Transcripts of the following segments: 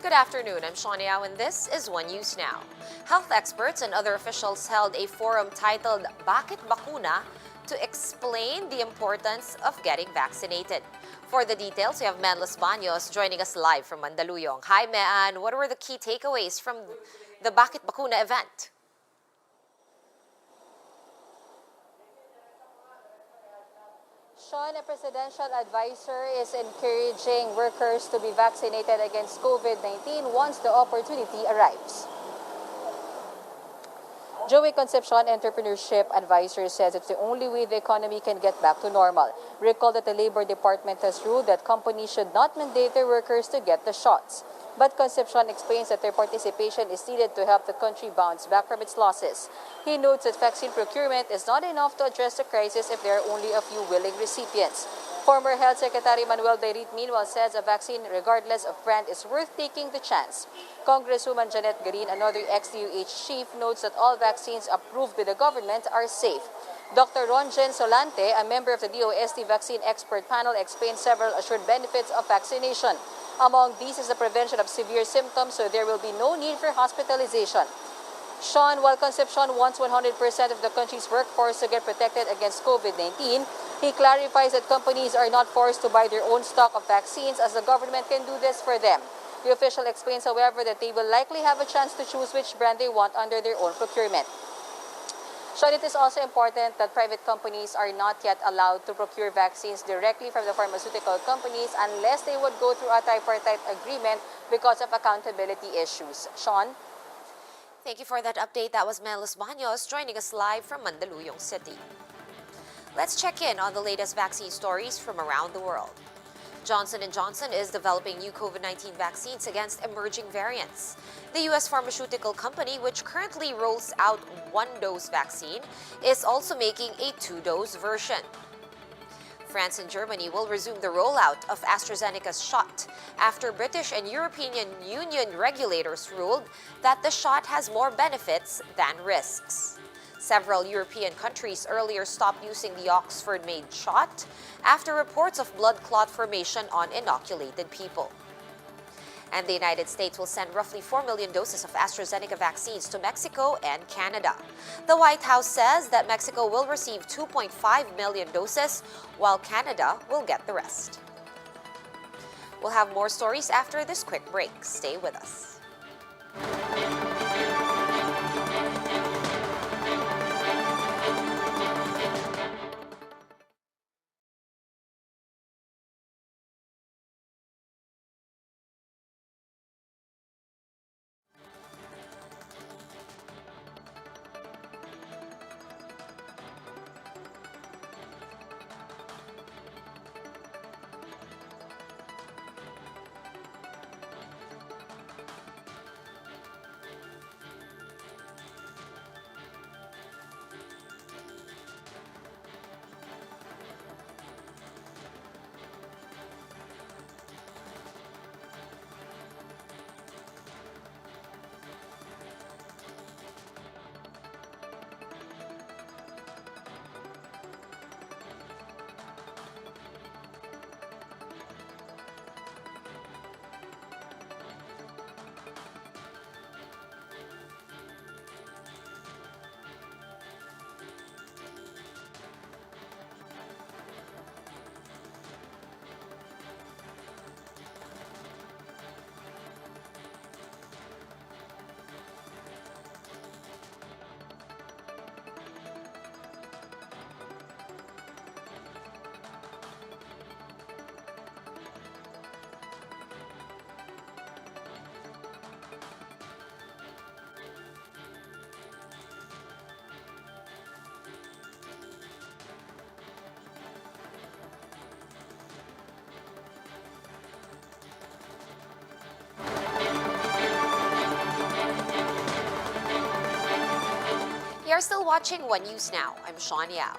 Good afternoon, I'm Shawn Yao and this is One News Now. Health experts and other officials held a forum titled Bakit Bakuna to explain the importance of getting vaccinated. For the details, we have Mean Los Baños joining us live from Mandaluyong. Hi Mean, what were the key takeaways from the Bakit Bakuna event? Shawn, a presidential advisor, is encouraging workers to be vaccinated against COVID-19 once the opportunity arrives. Joey Concepcion, entrepreneurship advisor, says it's the only way the economy can get back to normal. Recall that the Labor Department has ruled that companies should not mandate their workers to get the shots. But Concepcion explains that their participation is needed to help the country bounce back from its losses. He notes that vaccine procurement is not enough to address the crisis if there are only a few willing recipients. Former Health Secretary Manuel Dairit meanwhile says a vaccine, regardless of brand, is worth taking the chance. Congresswoman Janet Garin, another ex-DUH chief, notes that all vaccines approved by the government are safe. Dr. Ronjen Solante, a member of the DOST vaccine expert panel, explains several assured benefits of vaccination. Among these is the prevention of severe symptoms, so there will be no need for hospitalization. Shawn, while Concepcion wants 100% of the country's workforce to get protected against COVID-19, he clarifies that companies are not forced to buy their own stock of vaccines as the government can do this for them. The official explains, however, that they will likely have a chance to choose which brand they want under their own procurement. Shawn, it is also important that private companies are not yet allowed to procure vaccines directly from the pharmaceutical companies unless they would go through a tripartite agreement because of accountability issues. Shawn? Thank you for that update. That was Mean Los Baños joining us live from Mandaluyong City. Let's check in on the latest vaccine stories from around the world. Johnson & Johnson is developing new COVID-19 vaccines against emerging variants. The U.S. pharmaceutical company, which currently rolls out one-dose vaccine, is also making a two-dose version. France and Germany will resume the rollout of AstraZeneca's shot after British and European Union regulators ruled that the shot has more benefits than risks. Several European countries earlier stopped using the Oxford-made shot after reports of blood clot formation on inoculated people. And the United States will send roughly 4 million doses of AstraZeneca vaccines to Mexico and Canada. The White House says that Mexico will receive 2.5 million doses, while Canada will get the rest. We'll have more stories after this quick break. Stay with us. You're still watching One News Now. I'm Shawn Yao.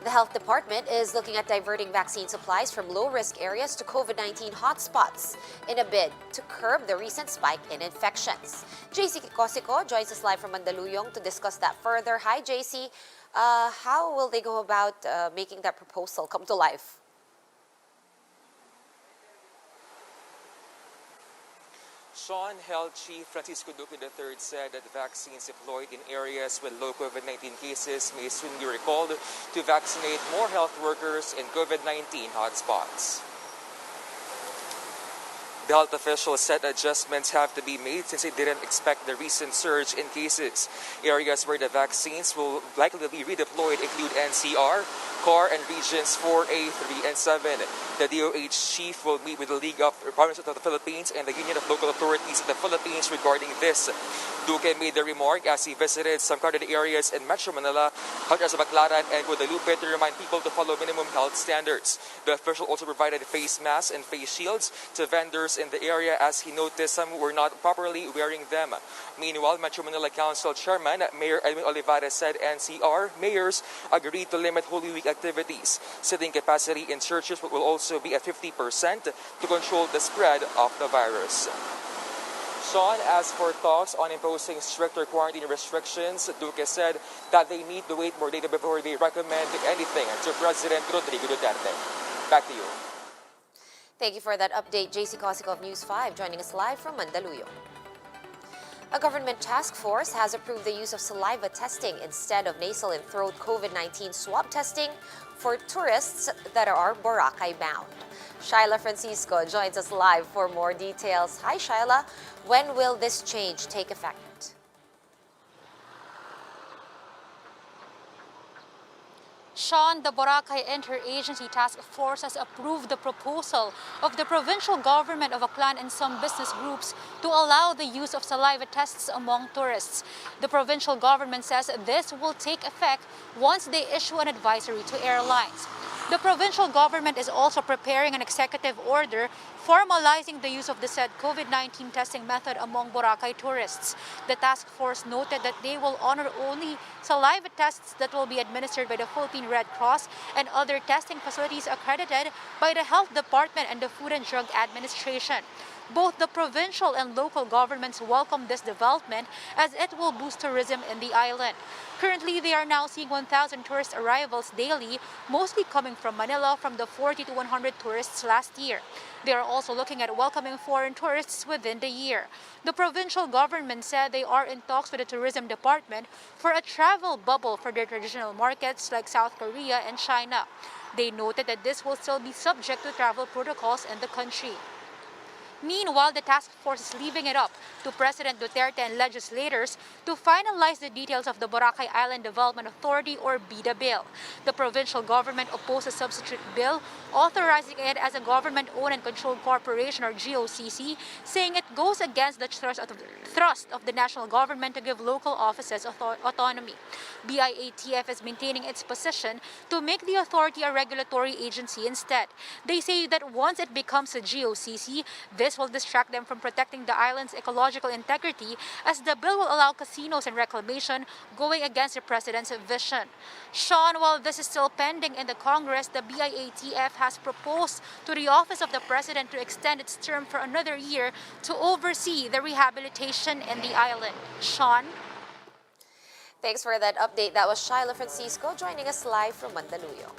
The Health Department is looking at diverting vaccine supplies from low-risk areas to COVID-19 hotspots in a bid to curb the recent spike in infections. JC Kikosiko joins us live from Mandaluyong to discuss that further. Hi, JC. How will they go about making that proposal come to life? Sean Health Chief Francisco Duque III said that vaccines deployed in areas with low COVID-19 cases may soon be recalled to vaccinate more health workers in COVID-19 hotspots. The health officials said adjustments have to be made since they didn't expect the recent surge in cases. Areas where the vaccines will likely be redeployed include NCR, CAR, and Regions 4A, 3, and 7. The DOH chief will meet with the League of Provinces of the Philippines and the Union of Local Authorities of the Philippines regarding this. Duque made the remark as he visited some crowded areas in Metro Manila, such as BACLARAN and GUADALUPE, to remind people to follow minimum health standards. The official also provided face masks and face shields to vendors in the area as he noticed some were not properly wearing them. Meanwhile, Metro Manila Council Chairman Mayor Edwin Olivares said NCR mayors agreed to limit Holy Week activities. Sitting capacity in churches will also be at 50% to control the spread of the virus. Sean, as for talks on imposing stricter quarantine restrictions, Duque said that they need to wait more data before they recommend anything to President Rodrigo Duterte. Back to you. Thank you for that update, JC Cosico of News 5, joining us live from Mandaluyong. A government task force has approved the use of saliva testing instead of nasal and throat COVID-19 swab testing for tourists that are Boracay bound. ShylaFrancisco joins us live for more details. Hi, Shyla. When will this change take effect? Sean, the Boracay Interagency Task Force has approved the proposal of the provincial government of BACLARAN and some business groups to allow the use of saliva tests among tourists. The provincial government says this will take effect once they issue an advisory to airlines. The provincial government is also preparing an executive order formalizing the use of the said COVID-19 testing method among Boracay tourists. The task force noted that they will honor only saliva tests that will be administered by the Philippine Red Cross and other testing facilities accredited by the Health Department and the Food and Drug Administration. Both the provincial and local governments welcome this development as it will boost tourism in the island. Currently, they are now seeing 1,000 tourist arrivals daily, mostly coming from Manila from the 40 to 100 tourists last year. They are also looking at welcoming foreign tourists within the year. The provincial government said they are in talks with the tourism department for a travel bubble for their traditional markets like South Korea and China. They noted that this will still be subject to travel protocols in the country. Meanwhile, the task force is leaving it up to President Duterte and legislators to finalize the details of the Boracay Island Development Authority or BIDA bill. The provincial government opposed a substitute bill authorizing it as a government-owned and controlled corporation or GOCC, saying it goes against the thrust of the national government to give local offices autonomy. BIATF is maintaining its position to make the authority a regulatory agency instead. They say that once it becomes a GOCC, this will distract them from protecting the island's ecological integrity, as the bill will allow casinos and reclamation, going against the president's vision. Sean, while this is still pending in the Congress, the BIATF has proposed to the office of the president to extend its term for another year to oversee the rehabilitation in the island. Sean? Thanks for that update. That was ShylaFrancisco joining us live from Mandaluyong.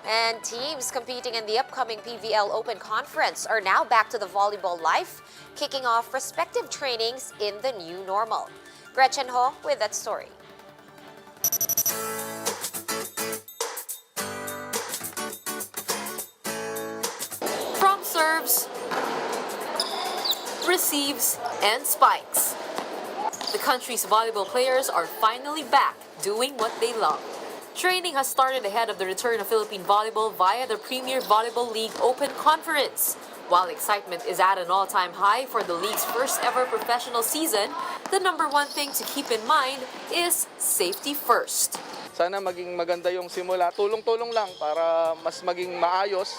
And teams competing in the upcoming PVL Open Conference are now back to the volleyball life, kicking off respective trainings in the new normal. Gretchen Ho with that story. From serves, receives, and spikes, the country's volleyball players are finally back doing what they love. Training has started ahead of the return of Philippine volleyball via the Premier Volleyball League Open Conference. While excitement is at an all-time high for the league's first ever professional season, the number one thing to keep in mind is safety first. Sana maging maganda yung simula. Tulong-tulong lang para mas maging maayos.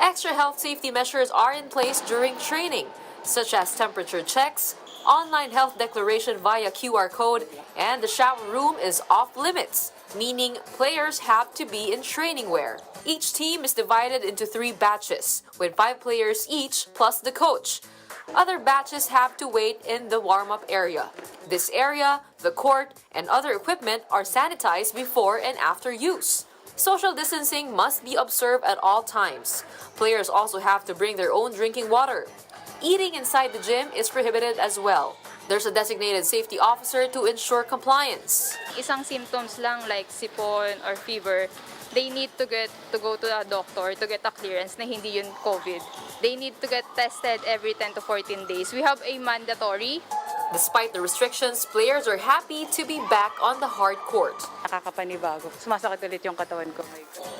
Extra health safety measures are in place during training, such as temperature checks, online health declaration via QR code, and the shower room is off limits, meaning players have to be in training wear. Each team is divided into 3 batches, with 5 players each plus the coach. Other batches have to wait in the warm-up area. This area, the court, and other equipment are sanitized before and after use. Social distancing must be observed at all times. Players also have to bring their own drinking water. Eating inside the gym is prohibited as well. There's a designated safety officer to ensure compliance. Isang symptoms lang like sipon or fever, they need to go to a doctor to get a clearance na hindi yun COVID. They need to get tested every 10 to 14 days. We have a mandatory. Despite the restrictions, players are happy to be back on the hard court. Nakakapanibago. Sumasakit ulit yung katawan ko.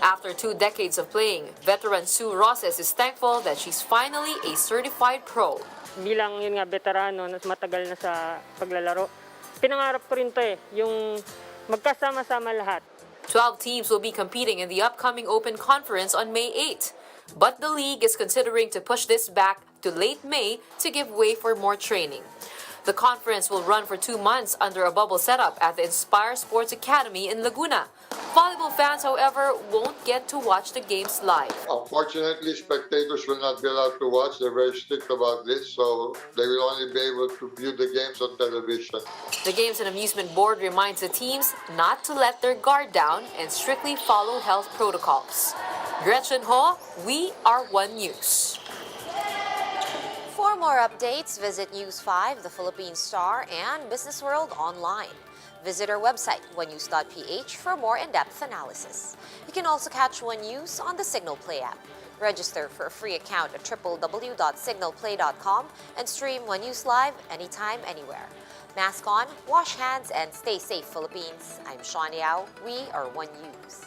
After 2 decades of playing, veteran Sue Roses is thankful that she's finally a certified pro. Bilang yun nga veterano na matagal na sa paglalaro, pinangarap ko rin to yung magkasama-sama lahat. 12 teams will be competing in the upcoming Open Conference on May 8. But the league is considering to push this back to late May to give way for more training. The conference will run for 2 months under a bubble setup at the Inspire Sports Academy in Laguna. Volleyball fans, however, won't get to watch the games live. Unfortunately, spectators will not be allowed to watch. They're very strict about this, so they will only be able to view the games on television. The Games and Amusement Board reminds the teams not to let their guard down and strictly follow health protocols. Gretchen Ho, we are One News. For more updates, visit News 5, the Philippine Star, and Business World online. Visit our website, onenews.ph, for more in-depth analysis. You can also catch One News on the Signal Play app. Register for a free account at www.signalplay.com and stream One News live anytime, anywhere. Mask on, wash hands, and stay safe, Philippines. I'm Sean Yao. We are One News.